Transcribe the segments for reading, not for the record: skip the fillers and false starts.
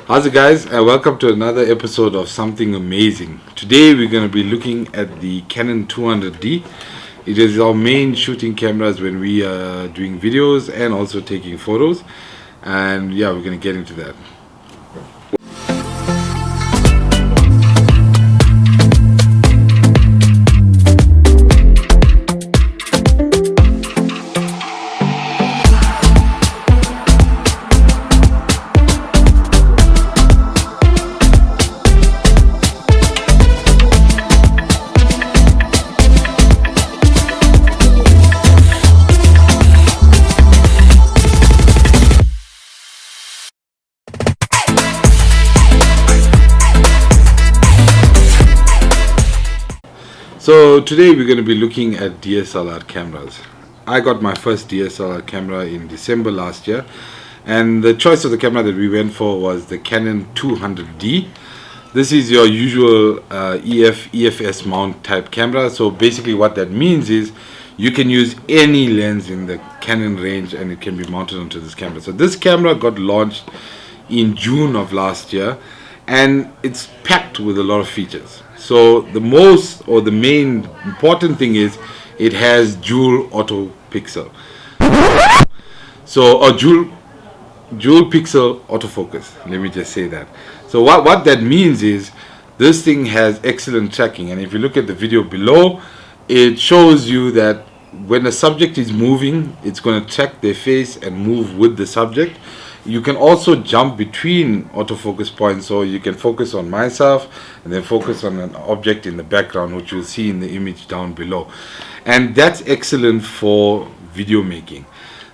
How's it, guys? Welcome to another episode of Something Amazing. Today we're going to be looking at the Canon 200D. It is our main shooting cameras when we are doing videos and also taking photos. And yeah, we're going to get into that. So today we're going to be looking at DSLR cameras. I got my first DSLR camera in December last year, and the choice of the camera that we went for was the Canon 200D. This is your usual EFS mount type camera. So basically what that means is you can use any lens in the Canon range and it can be mounted onto this camera. So this camera got launched in June of last year, and it's packed with a lot of features. So the main important thing is it has dual auto pixel. So dual pixel autofocus. Let me just say that. So what that means is this thing has excellent tracking, and if you look at the video below, it shows you that when a subject is moving, it's going to track their face and move with the subject. You can also jump between autofocus points, so you can focus on myself and then focus on an object in the background, which you'll see in the image down below. And that's excellent for video making.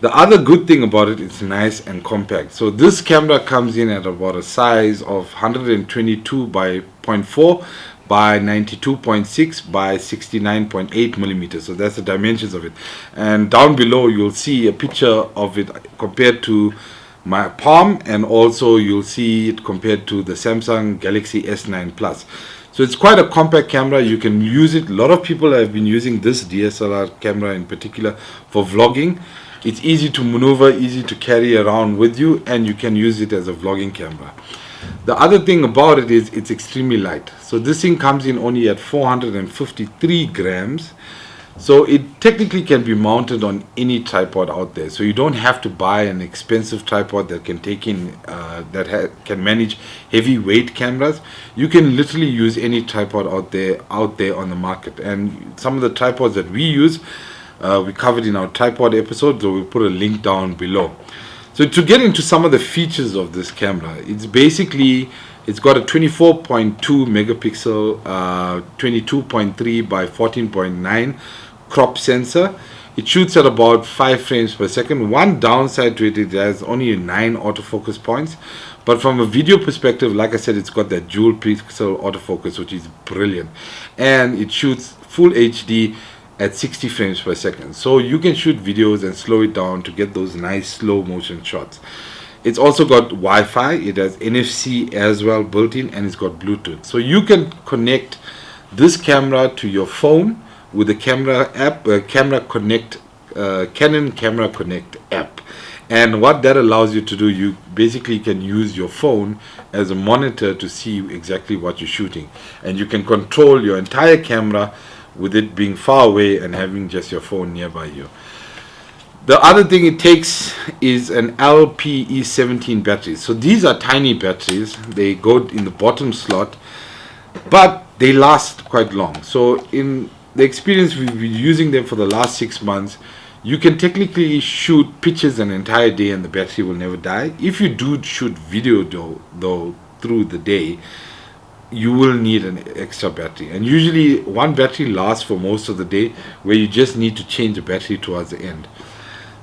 The other good thing about it, it's nice and compact. So this camera comes in at about a size of 122 by 0.4 by 92.6 by 69.8 millimeters. So that's the dimensions of it. And down below you'll see a picture of it compared to my palm, and also you'll see it compared to the Samsung Galaxy S9 Plus. So it's quite a compact camera. You can use it. A lot of people have been using this DSLR camera in particular for vlogging. It's easy to maneuver, easy to carry around with you, and you can use it as a vlogging camera. The other thing about it is it's extremely light. So this thing comes in only at 453 grams. So it technically can be mounted on any tripod out there. So you don't have to buy an expensive tripod that can take in can manage heavy weight cameras. You can literally use any tripod out there on the market. And some of the tripods that we use, we covered in our tripod episode, so we'll put a link down below. So to get into some of the features of this camera, it's got a 24.2 megapixel 22.3 by 14.9 crop sensor. It shoots at about 5 frames per second. One downside to it has only 9 autofocus points, but from a video perspective, like I said, it's got that dual pixel autofocus, which is brilliant, and it shoots full HD at 60 frames per second. So you can shoot videos and slow it down to get those nice slow motion shots. It's also got Wi-Fi, it has NFC as well built in, and it's got Bluetooth. So you can connect this camera to your phone with the camera app, Canon Camera Connect app. And what that allows you to do, you basically can use your phone as a monitor to see exactly what you're shooting. And you can control your entire camera with it being far away and having just your phone nearby you. The other thing it takes is an LPE17 battery. So these are tiny batteries. They go in the bottom slot, but they last quite long. So in the experience we've been using them for the last 6 months, you can technically shoot pictures an entire day and the battery will never die. If you do shoot video though through the day, you will need an extra battery, and usually one battery lasts for most of the day, where you just need to change the battery towards the end.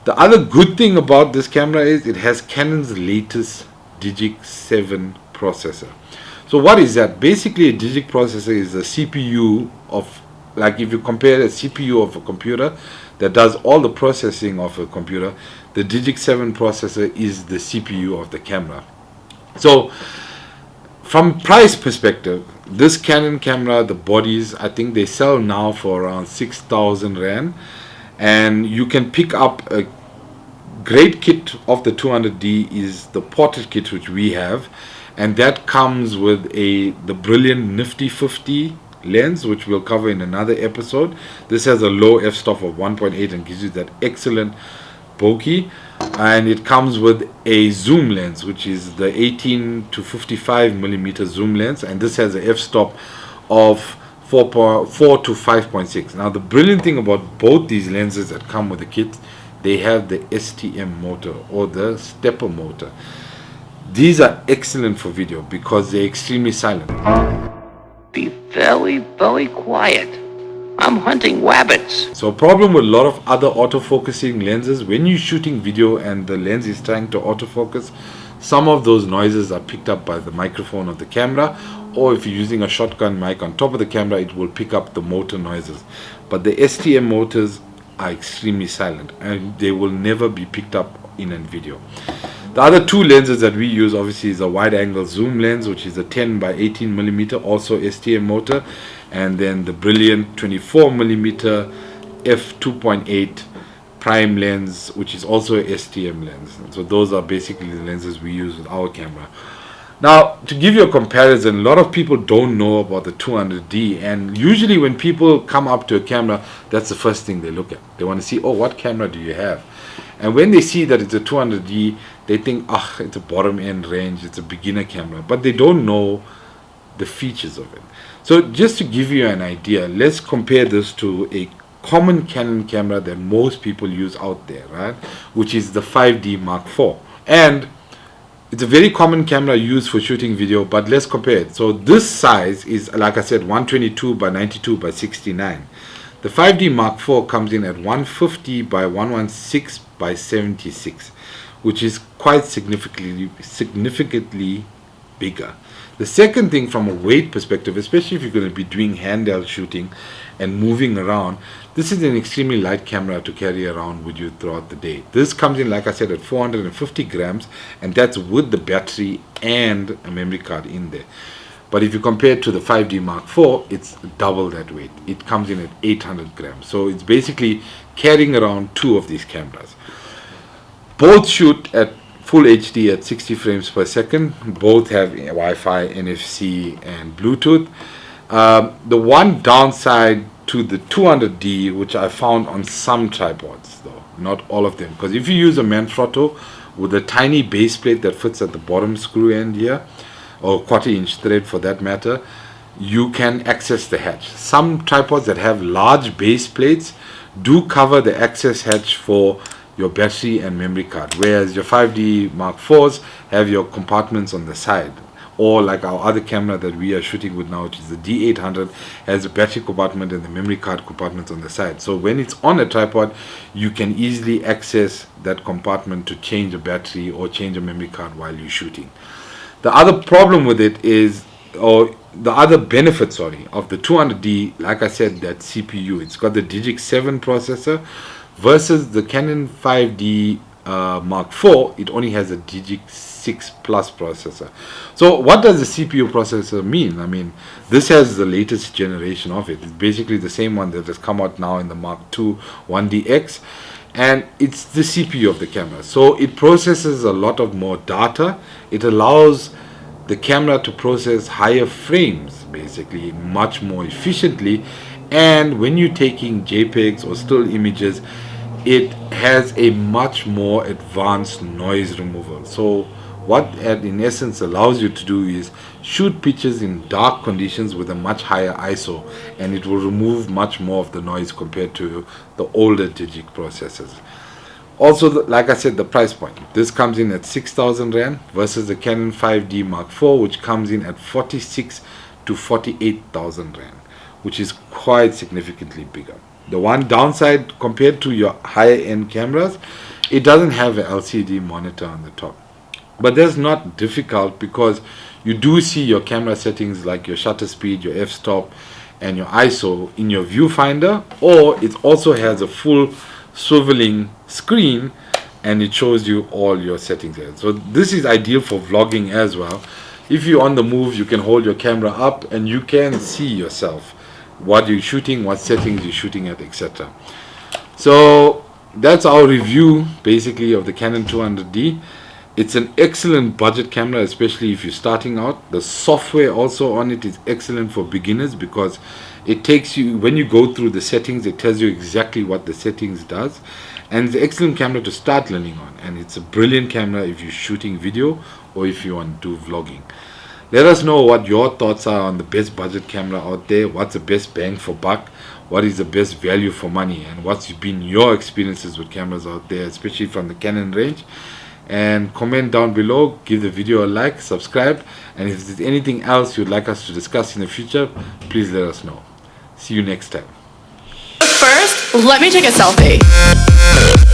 The other good thing about this camera is it has Canon's latest Digic 7 processor. So what is that? Basically, a Digic processor is a CPU of, like if you compare a CPU of a computer that does all the processing of a computer, the Digic 7 processor is the CPU of the camera. So from price perspective, this Canon camera, the bodies, I think they sell now for around 6,000 Rand, and you can pick up a great kit of the 200D is the portrait kit which we have, and that comes with the brilliant nifty 50 lens, which we'll cover in another episode. This has a low f-stop of 1.8 and gives you that excellent bokeh, and it comes with a zoom lens, which is the 18 to 55 millimeter zoom lens, and this has a f-stop of 4 to 5.6. Now the brilliant thing about both these lenses that come with the kit, they have the STM motor or the stepper motor. These are excellent for video because they're extremely silent. Be very, very quiet. I'm hunting rabbits. So a problem with a lot of other autofocusing lenses, when you're shooting video and the lens is trying to autofocus, some of those noises are picked up by the microphone of the camera, or if you're using a shotgun mic on top of the camera, it will pick up the motor noises. But the STM motors are extremely silent and they will never be picked up in a video. The other two lenses that we use obviously is a wide angle zoom lens, which is a 10 by 18 millimeter, also STM motor, and then the brilliant 24 millimeter f2.8 prime lens, which is also a STM lens. So those are basically the lenses we use with our camera. Now, to give you a comparison, a lot of people don't know about the 200D, and usually when people come up to a camera, that's the first thing they look at. They want to see, oh, what camera do you have? And when they see that it's a 200D, they think, ah, it's a bottom end range, it's a beginner camera, but they don't know the features of it. So just to give you an idea, let's compare this to a common Canon camera that most people use out there, right? Which is the 5D Mark IV. And it's a very common camera used for shooting video, but let's compare it. So this size is, like I said, 122 by 92 by 69. The 5D Mark IV comes in at 150 by 116 by 76, which is quite significantly bigger. The second thing, from a weight perspective, especially if you're going to be doing handheld shooting and moving around, this is an extremely light camera to carry around with you throughout the day. This comes in, like I said, at 450 grams, and that's with the battery and a memory card in there. But if you compare it to the 5D Mark IV, it's double that weight. It comes in at 800 grams. So it's basically carrying around two of these cameras. Both shoot at full HD at 60 frames per second. Both have Wi-Fi, NFC, and Bluetooth. The one downside to the 200D, which I found on some tripods, though, not all of them, because if you use a Manfrotto with a tiny base plate that fits at the bottom screw end here, or quarter-inch thread for that matter, you can access the hatch. Some tripods that have large base plates do cover the access hatch for your battery and memory card, whereas your 5D Mark IVs have your compartments on the side, or like our other camera that we are shooting with now, which is the D800, has a battery compartment and the memory card compartments on the side. So when it's on a tripod, you can easily access that compartment to change a battery or change a memory card while you're shooting. The other problem with it is, or the other benefit, sorry, of the 200D, like I said, that CPU, it's got the Digic 7 processor, versus the Canon 5D Mark IV, it only has a Digic 6 Plus processor. So what does the CPU processor mean? I mean, this has the latest generation of it. It's basically the same one that has come out now in the Mark II 1DX, and it's the CPU of the camera. So it processes a lot of more data. It allows the camera to process higher frames, basically much more efficiently, and when you're taking JPEGs or still images, it has a much more advanced noise removal. So what it in essence allows you to do is shoot pictures in dark conditions with a much higher ISO, and it will remove much more of the noise compared to the older Digic processors. Also, like I said, the price point. This comes in at 6,000 Rand versus the Canon 5D Mark IV, which comes in at 46 to 48,000 Rand, which is quite significantly bigger. The one downside compared to your higher end cameras, it doesn't have an LCD monitor on the top. But that's not difficult because you do see your camera settings like your shutter speed, your f-stop, and your ISO in your viewfinder, or it also has a full swiveling screen and it shows you all your settings there. So this is ideal for vlogging as well. If you're on the move, you can hold your camera up and you can see yourself, what you're shooting, what settings you're shooting at, etc. So that's our review basically of the Canon 200D. It's an excellent budget camera, especially if you're starting out. The software also on it is excellent for beginners because it takes you, when you go through the settings, it tells you exactly what the settings does. And it's an excellent camera to start learning on. And it's a brilliant camera if you're shooting video or if you want to do vlogging. Let us know what your thoughts are on the best budget camera out there. What's the best bang for buck? What is the best value for money? And what's been your experiences with cameras out there, especially from the Canon range? And comment down below, give the video a like, subscribe, and if there's anything else you'd like us to discuss in the future, please let us know. See you next time. First, let me take a selfie.